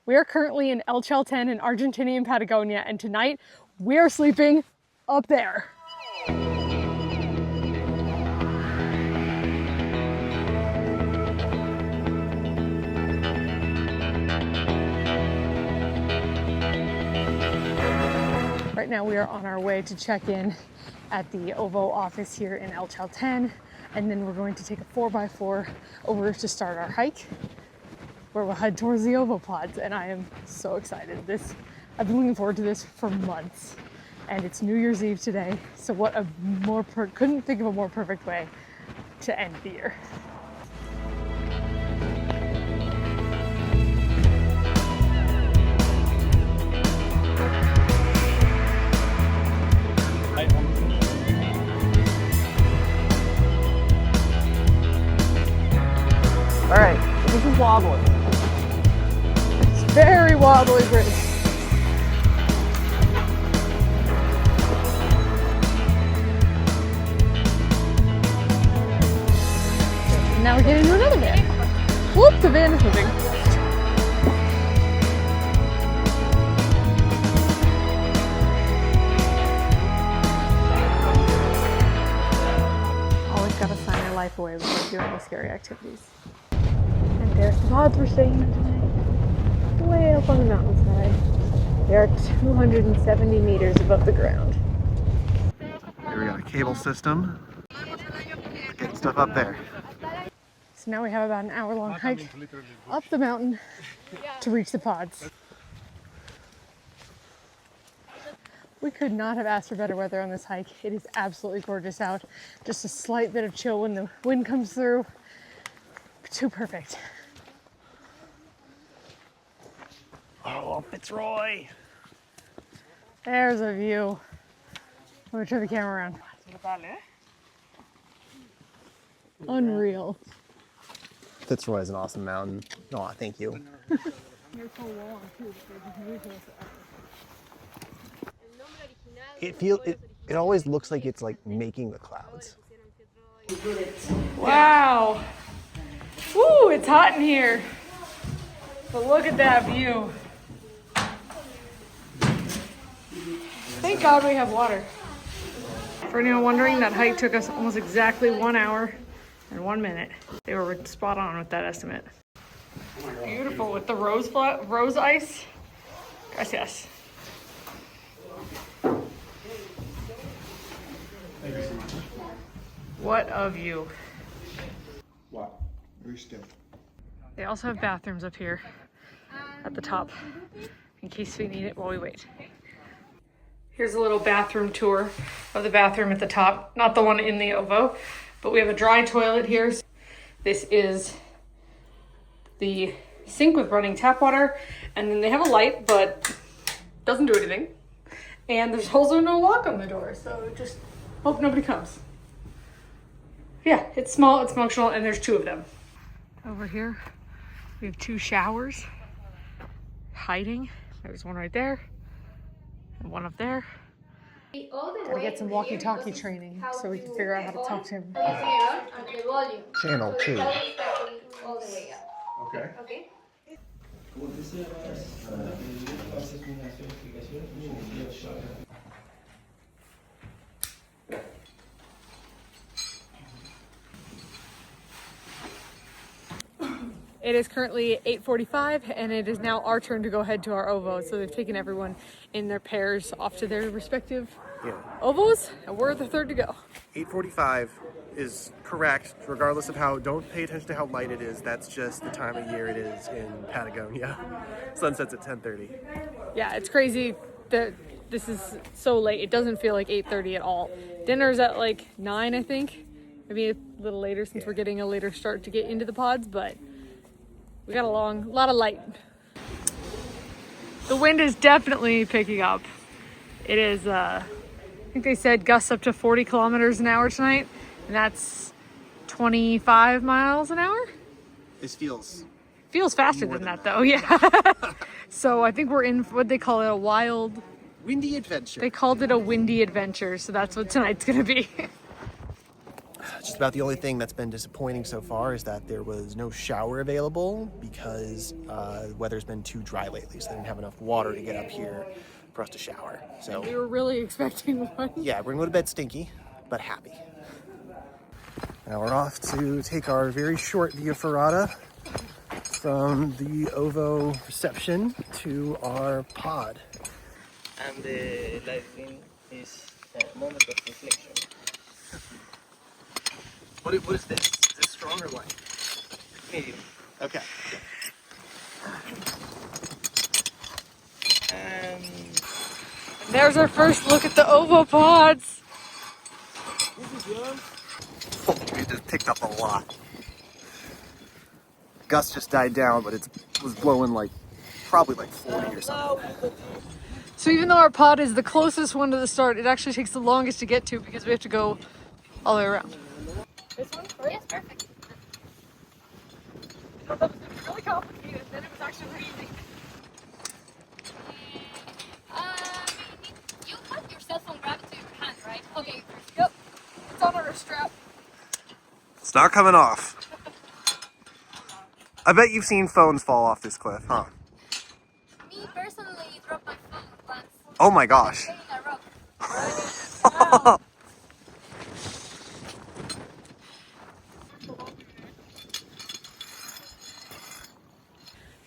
We are currently in El Chaltén in Argentinian Patagonia, and tonight we are sleeping up there. Right now we are on our way to check in at the OVO office here in El Chaltén, and then we're going to take a 4x4 over to start our hike, where we'll head towards the OVO pods, and I am so excited. I've been looking forward to this for months, and it's New Year's Eve today, so what a couldn't think of a more perfect way to end the year. All right, so this is wobbly. It's very wobbly bridge. Now we get into another van. Whoop, the van is moving. Always gotta sign your life away before doing the scary activities. And there's the pods we're staying in tonight. Way up on the mountainside. They are 270 meters above the ground. Here we got a cable system. Getting stuff up there. So now we have about an hour-long hike up the mountain to reach the pods. We could not have asked for better weather on this hike. It is absolutely gorgeous out. Just a slight bit of chill when the wind comes through. Too perfect. Oh, Fitz Roy! There's a view. Let me turn the camera around. Unreal. Fitz Roy is an awesome mountain. Oh, thank you. It always looks like it's like making the clouds. Wow. Woo, it's hot in here. But look at that view. Thank God we have water. For anyone wondering, that hike took us almost exactly 1 hour and 1 minute. They were spot on with that estimate. Beautiful with the rose ice. Yes, yes. What a view. Wow, very still. They also have bathrooms up here at the top in case we need it while we wait. Here's a little bathroom tour of the bathroom at the top. Not the one in the OVO, but we have a dry toilet here. This is the sink with running tap water, and then they have a light, but doesn't do anything. And there's also no lock on the door, so just hope nobody comes. Yeah, it's small, it's functional, and there's 2 of them. Over here, we have 2 showers hiding. There's one right there and one up there. Gotta get some walkie-talkie training so we can figure out how to talk to him. Channel 2. Okay. Okay. It is currently 8:45 and it is now our turn to go head to our OVO. So they've taken everyone in their pairs off to their respective OVOs, and we're the third to go. 8:45 is correct, regardless of how, don't pay attention to how light it is. That's just the time of year it is in Patagonia. Sunset's at 10:30. Yeah, it's crazy that this is so late. It doesn't feel like 8:30 at all. Dinner's at like 9, I think. Maybe a little later since we're getting a later start to get into the pods, but we got a lot of light. The wind is definitely picking up. It is, I think they said gusts up to 40 kilometers an hour tonight, and that's 25 miles an hour? This feels faster than that though, yeah. So I think we're in, what they call it, a wild... windy adventure. They called it a windy adventure, so that's what tonight's gonna be. Just about the only thing that's been disappointing so far is that there was no shower available because the weather's been too dry lately, so they didn't have enough water to get up here for us to shower. So We were really expecting one. yeah, we're gonna go to bed stinky, but happy. Now we're off to take our very short via Ferrata from the OVO reception to our pod. And the lighting is a moment of reflection. What is this? Is this strong or light? Medium. Okay. And There's our first look at the OVO pods. Oh, it just picked up a lot. Gust just died down, but it was blowing like probably like 40 or something. So even though our pod is the closest one to the start, it actually takes the longest to get to because we have to go all the way around. This one? Right? Yes, perfect. I thought that was going to be really complicated, then it was actually really easy. You have your cell phone grabbed to your hand, right? Okay. Yep, it's on our strap. It's not coming off. I bet you've seen phones fall off this cliff, huh? Me personally dropped my phone once. Oh my gosh. Playing a rock.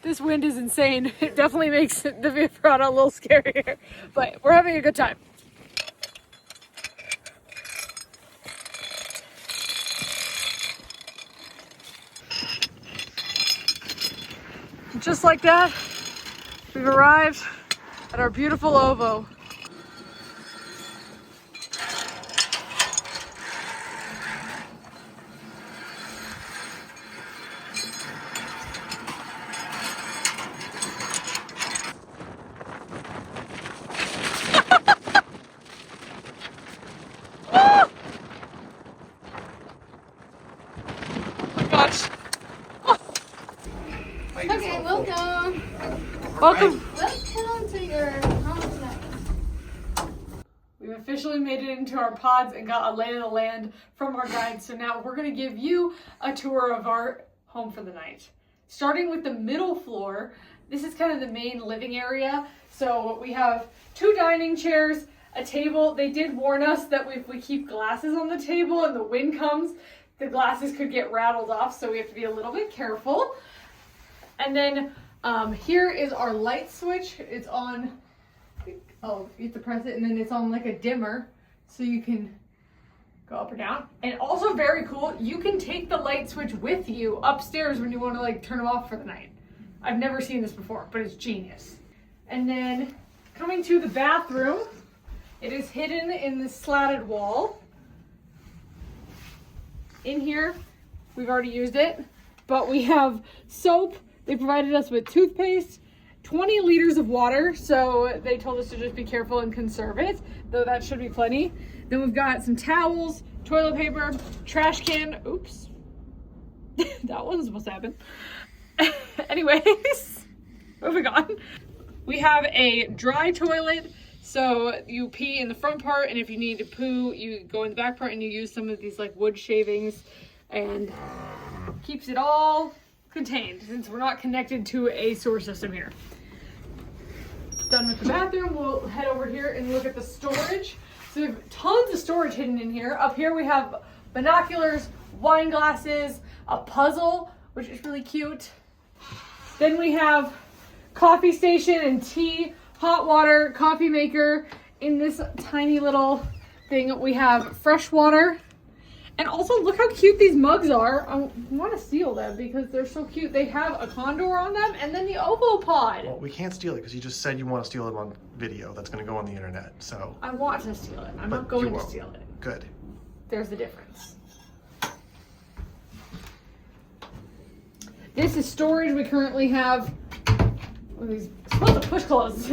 This wind is insane. It definitely makes the Ferrata a little scarier, but we're having a good time. Just like that, we've arrived at our beautiful OVO. Gosh. Okay, welcome. Welcome. Welcome to your home tonight. We've officially made it into our pods and got a lay of the land from our guide. So now we're going to give you a tour of our home for the night. Starting with the middle floor, this is kind of the main living area. So we have 2 dining chairs, a table. They did warn us that if we keep glasses on the table and the wind comes, the glasses could get rattled off. So we have to be a little bit careful. And then here is our light switch. It's on, oh, you have to press it and then it's on like a dimmer so you can go up or down. And also very cool, you can take the light switch with you upstairs when you want to like turn them off for the night. I've never seen this before, but it's genius. And then coming to the bathroom, it is hidden in the slatted wall. In here, we've already used it, but we have soap. They provided us with toothpaste, 20 liters of water, so they told us to just be careful and conserve it, though that should be plenty. Then we've got some towels, toilet paper, trash can. Oops. That wasn't supposed to happen. Anyways, moving on. We have a dry toilet, so you pee in the front part, and if you need to poo, you go in the back part and you use some of these like wood shavings, and keeps it all contained since we're not connected to a sewer system here. Done with the bathroom, we'll head over here and look at the storage. So we have tons of storage hidden in here. Up here we have binoculars, wine glasses, a puzzle, which is really cute. Then we have coffee station and tea, hot water, coffee maker. In this tiny little thing we have fresh water. And also look how cute these mugs are. I want to steal them because they're so cute. They have a condor on them and then the OVO pod. Well, we can't steal it because you just said you want to steal it on video. That's going to go on the internet, so. I want to steal it. I'm But not going you to won't. steal it. Good. There's the difference. This is storage. We currently have these supposed to push clothes.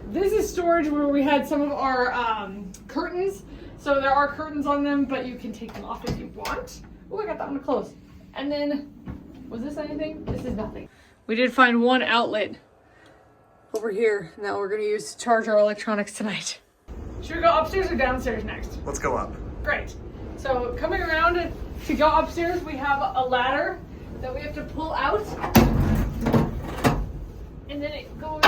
This is storage where we had some of our curtains. So there are curtains on them, but you can take them off if you want. Oh, I got that one closed. And then, was this anything? This is nothing. We did find one outlet over here that we're gonna use to charge our electronics tonight. Should we go upstairs or downstairs next? Let's go up. Great. So coming around to go upstairs, we have a ladder that we have to pull out. And then it goes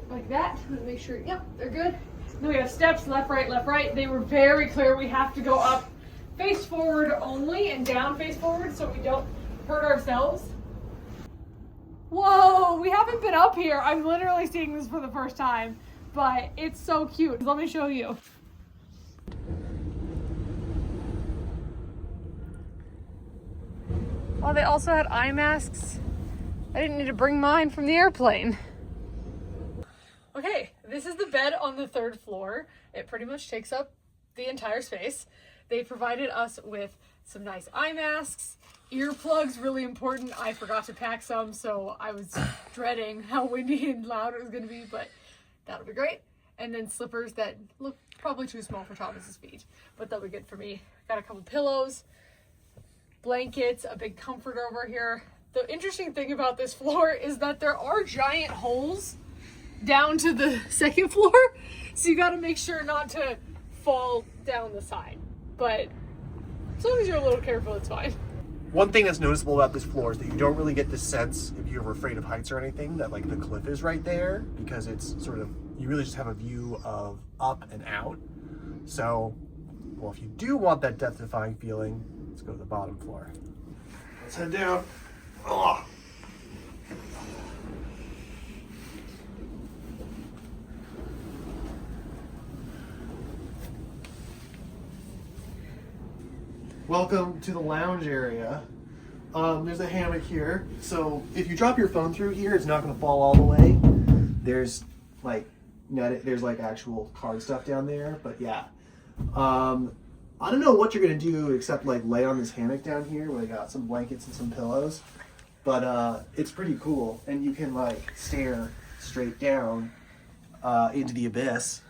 like that. Make sure, yep, they're good. Then we have steps, left, right, left, right. They were very clear. We have to go up face forward only and down face forward so we don't hurt ourselves. Whoa, we haven't been up here. I'm literally seeing this for the first time, but it's so cute. Let me show you. Oh, they also had eye masks. I didn't need to bring mine from the airplane. Okay, this is the bed on the 3rd floor. It pretty much takes up the entire space. They provided us with some nice eye masks, earplugs, really important. I forgot to pack some, so I was dreading how windy and loud it was gonna be, but that'll be great. And then slippers that look probably too small for Thomas's feet, but that'll be good for me. Got a couple pillows, blankets, a big comforter over here. The interesting thing about this floor is that there are giant holes down to the 2nd floor, so you gotta make sure not to fall down the side. But as long as you're a little careful, it's fine. One thing that's noticeable about this floor is that you don't really get this sense, if you're afraid of heights or anything, that like the cliff is right there, because it's sort of, you really just have a view of up and out. So, well, if you do want that death-defying feeling, let's go to the bottom floor. Let's head down. Oh. Welcome to the lounge area. There's a hammock here. So if you drop your phone through here, it's not going to fall all the way. There's like there's like actual card stuff down there, but yeah. I don't know what you're going to do except like lay on this hammock down here where they got some blankets and some pillows. But it's pretty cool, and you can like stare straight down into the abyss.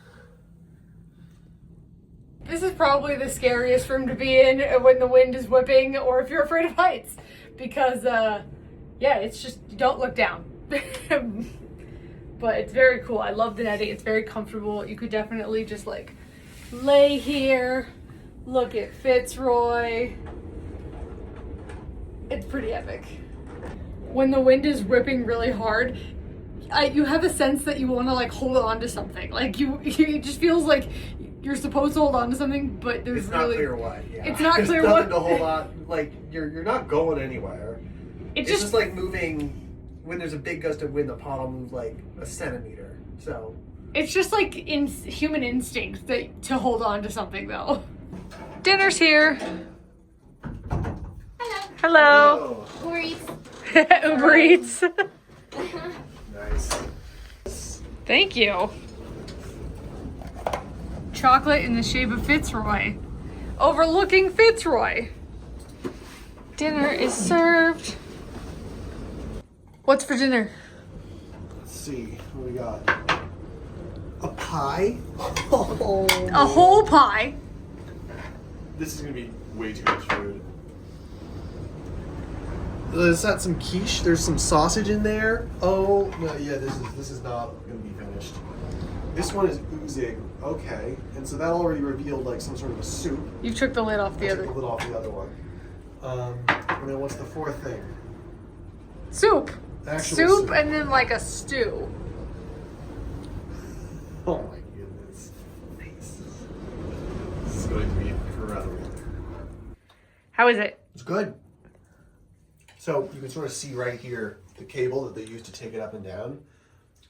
This is probably the scariest room to be in when the wind is whipping, or if you're afraid of heights, because yeah, it's just, you don't look down. But it's very cool. I love the netting. It's very comfortable. You could definitely just like lay here, look at Fitz Roy. It's pretty epic. When the wind is whipping really hard, you have a sense that you want to like hold on to something. Like it just feels like you're supposed to hold on to something, but there's It's really not clear what. Yeah. It's not clear nothing what. to hold on. Like you're not going anywhere. It's just like moving. When there's a big gust of wind, the pod will move like a centimeter. So it's just like in human instinct to hold on to something, though. Dinner's here. Hello. Uber Eats. Uber Eats. Nice. Thank you. Chocolate in the shape of Fitz Roy. Overlooking Fitz Roy. Dinner is served. What's for dinner? Let's see what we got. A pie. Oh, A whole pie. this is gonna be way too much food. There's got some quiche. There's some sausage in there. Oh no, yeah, this is not gonna be finished. This one is oozing. Okay, and so that already revealed like some sort of a soup. You took the lid off the other. Took the lid off the other one. And then what's the fourth thing? Soup. Actual Soup and then like a stew. Oh my goodness. Nice. This is going to be incredible. How is it? It's good. So you can sort of see right here the cable that they used to take it up and down.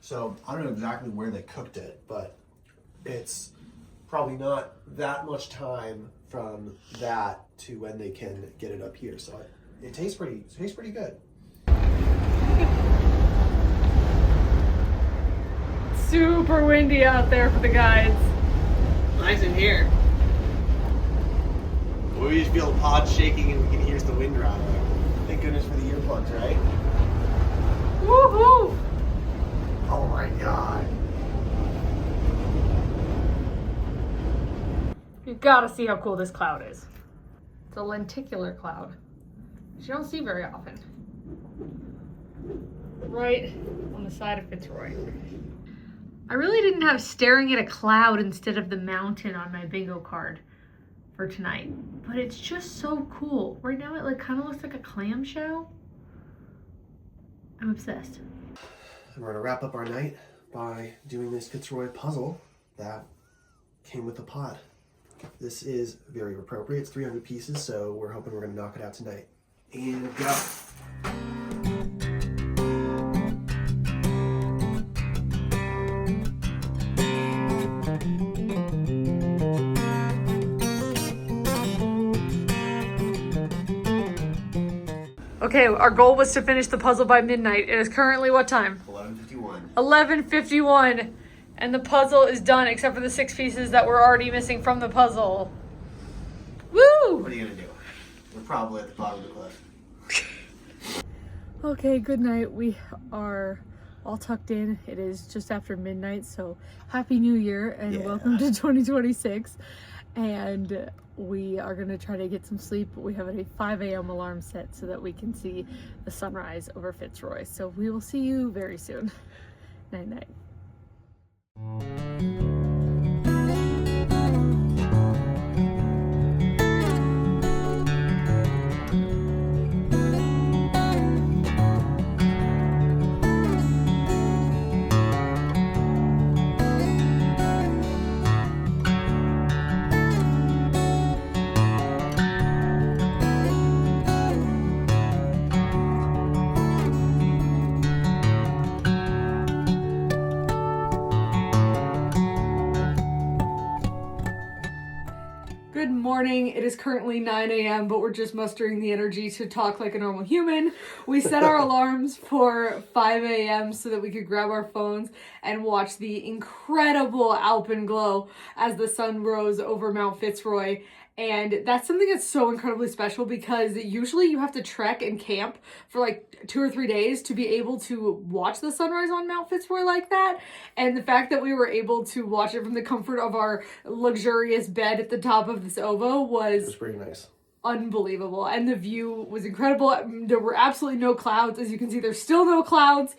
So I don't know exactly where they cooked it, but it's probably not that much time from that to when they can get it up here. So it tastes pretty good. Super windy out there for the guides. Nice in here. We just feel the pod shaking and we can hear the wind rattling. Thank goodness for the earplugs, right? Woohoo! Oh my god. You've got to see how cool this cloud is. It's a lenticular cloud, which you don't see very often. Right on the side of Fitz Roy. I really didn't have staring at a cloud instead of the mountain on my bingo card. for tonight, but it's just so cool. Right now it like kind of looks like a clamshell. I'm obsessed. And we're gonna wrap up our night by doing this Fitz Roy puzzle that came with the pod. This is very appropriate. It's 300 pieces, so we're hoping we're gonna knock it out tonight. And go. Okay, our goal was to finish the puzzle by midnight. It is currently what time? 11:51. 11:51. And the puzzle is done except for the 6 pieces that were already missing from the puzzle. Woo! What are you gonna do? We're probably at the bottom of the cliff. Okay, good night. We are all tucked in. It is just after midnight, so Happy New Year and welcome to 2026. And we are gonna try to get some sleep. We have a 5 a.m. alarm set so that we can see the sunrise over Fitz Roy. So we will see you very soon. Night night. Good morning. It is currently 9 a.m., but we're just mustering the energy to talk like a normal human. We set our alarms for 5 a.m. so that we could grab our phones and watch the incredible alpenglow as the sun rose over Mt Fitz Roy. And that's something that's so incredibly special because usually you have to trek and camp for like 2 or 3 days to be able to watch the sunrise on Mt Fitz Roy like that. And the fact that we were able to watch it from the comfort of our luxurious bed at the top of this OVO was pretty nice. Unbelievable. And the view was incredible. There were absolutely no clouds. As you can see, there's still no clouds.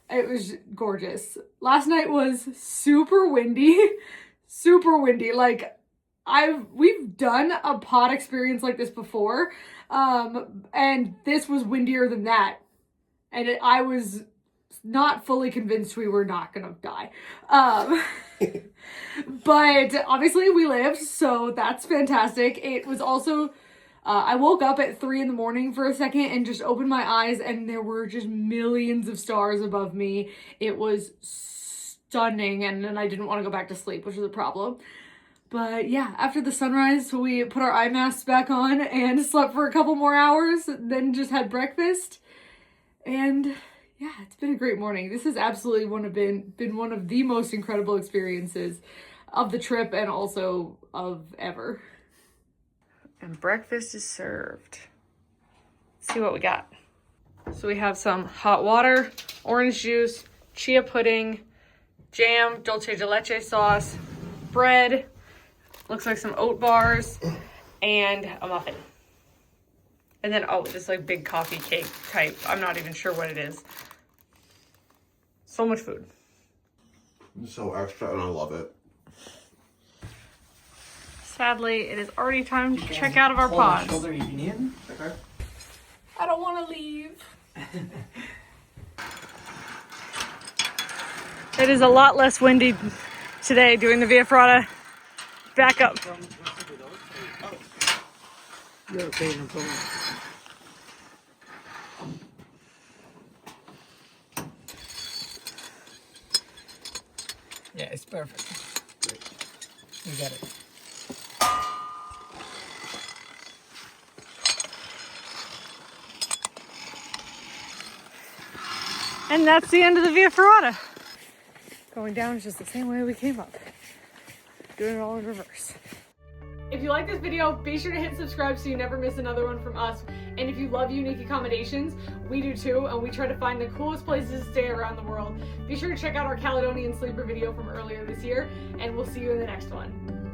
It was gorgeous. Last night was super windy. Super windy. Like, we've done a pod experience like this before, and this was windier than that, and I was not fully convinced we were not gonna die, but obviously we lived, so that's fantastic. It was also I woke up at 3 a.m. for a second and just opened my eyes, and there were just millions of stars above me. It was stunning, and then I didn't want to go back to sleep, which was a problem. But yeah, after the sunrise, we put our eye masks back on and slept for a couple more hours, then just had breakfast. And yeah, it's been a great morning. This has absolutely been one of the most incredible experiences of the trip and also of ever. And breakfast is served. Let's see what we got. So we have some hot water, orange juice, chia pudding, jam, dulce de leche sauce, bread, looks like some oat bars, and a muffin. And then, oh, this like big coffee cake type. I'm not even sure what it is. So much food. It's so extra and I love it. Sadly, it is already time to check out of our pods. Shoulder union. Okay. I don't want to leave. It is a lot less windy today doing the Via Ferrata backup. Yeah, it's perfect. You got it. And that's the end of the Via Ferrata. Going down is just the same way we came up. Doing it all in reverse. If you like this video, be sure to hit subscribe so you never miss another one from us. And if you love unique accommodations, we do too, and we try to find the coolest places to stay around the world. Be sure to check out our Caledonian sleeper video from earlier this year, and we'll see you in the next one.